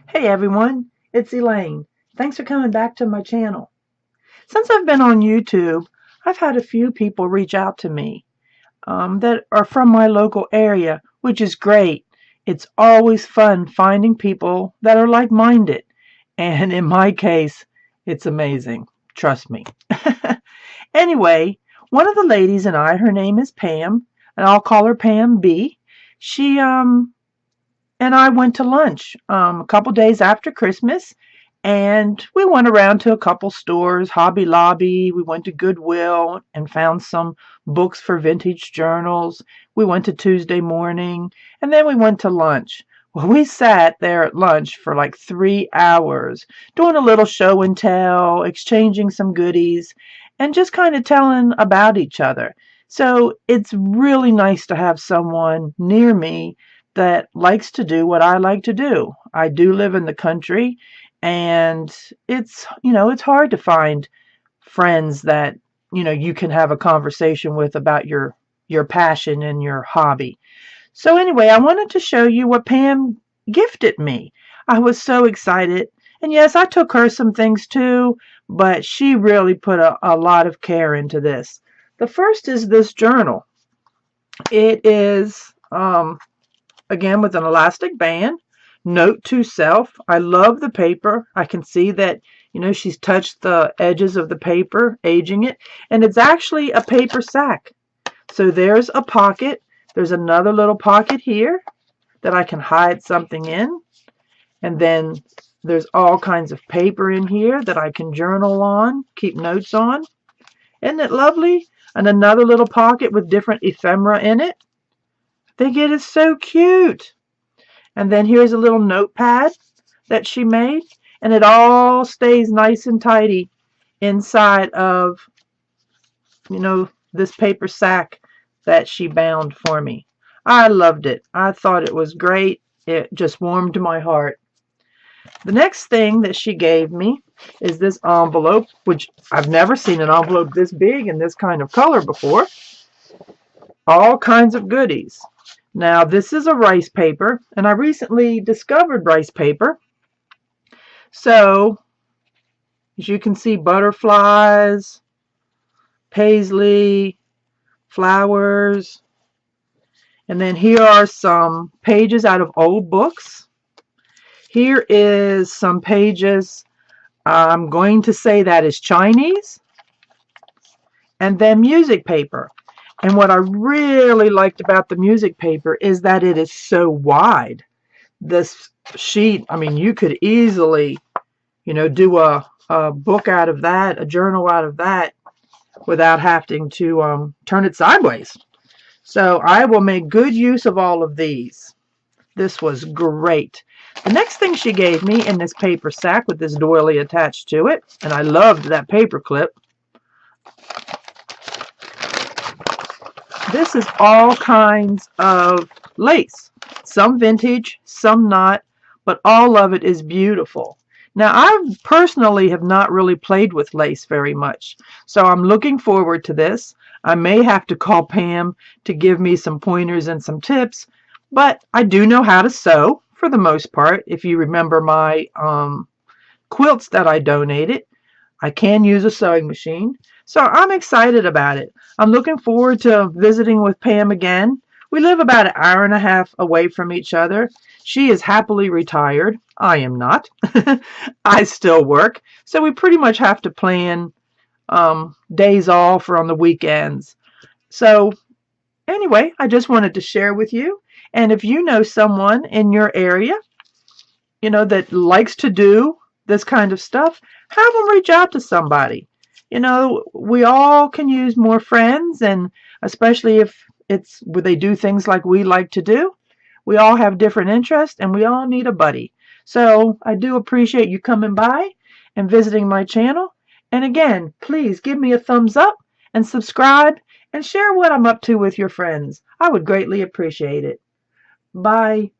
Hey everyone, it's Elaine. Thanks for coming back to my channel. Since I've been on YouTube, I've had a few people reach out to me that are from my local area, which is great. It's always fun finding people that are like-minded. And in my case, it's amazing. Trust me. Anyway, one of the ladies and I, her name is Pam, and I'll call her Pam B. She and I went to lunch a couple days after Christmas, and we went around to a couple stores, Hobby Lobby. We went to Goodwill and found some books for vintage journals. We went to Tuesday Morning, and then we went to lunch. Well, we sat there at lunch for like 3 hours, doing a little show and tell, exchanging some goodies, and just kind of telling about each other. So it's really nice to have someone near me that likes to do what I like to do. I do live in the country, and it's hard to find friends that you can have a conversation with about your passion and your hobby. So anyway, I wanted to show you what Pam gifted me. I was so excited. And yes, I took her some things too, but she really put a lot of care into this. The first is this journal. It is again with an elastic band. Note to self. I love the paper. I can see that, she's touched the edges of the paper, aging it. And it's actually a paper sack. So there's a pocket. There's another little pocket here that I can hide something in. And then there's all kinds of paper in here that I can journal on, keep notes on. Isn't it lovely? And another little pocket with different ephemera in it. I think it is so cute. And then here's a little notepad that she made. And it all stays nice and tidy inside of, this paper sack that she bound for me. I loved it. I thought it was great. It just warmed my heart. The next thing that she gave me is this envelope, which I've never seen an envelope this big and this kind of color before. All kinds of goodies. Now, this is a rice paper, and I recently discovered rice paper. So, as you can see, butterflies, paisley, flowers, and then here are some pages out of old books. Here is some pages, I'm going to say that is Chinese, and then music paper. And what I really liked about the music paper is that it is so wide. This sheet, I mean, you could easily, do a book out of that, a journal out of that, without having to turn it sideways. So I will make good use of all of these. This was great. The next thing she gave me in this paper sack with this doily attached to it, and I loved that paper clip. This is all kinds of lace. Some vintage, some not, but all of it is beautiful. Now, I personally have not really played with lace very much, so I'm looking forward to this. I may have to call Pam to give me some pointers and some tips, but I do know how to sew for the most part. If you remember my quilts that I donated, I can use a sewing machine. So I'm excited about it. I'm looking forward to visiting with Pam again. We live about an hour and a half away from each other. She is happily retired. I am not. I still work. So we pretty much have to plan days off or on the weekends. So anyway, I just wanted to share with you. And if you know someone in your area, that likes to do this kind of stuff, have them reach out to somebody. We all can use more friends, and especially if it's where they do things like we like to do. We all have different interests, and we all need a buddy. So I do appreciate you coming by and visiting my channel. And again, please give me a thumbs up and subscribe and share what I'm up to with your friends. I would greatly appreciate it. Bye.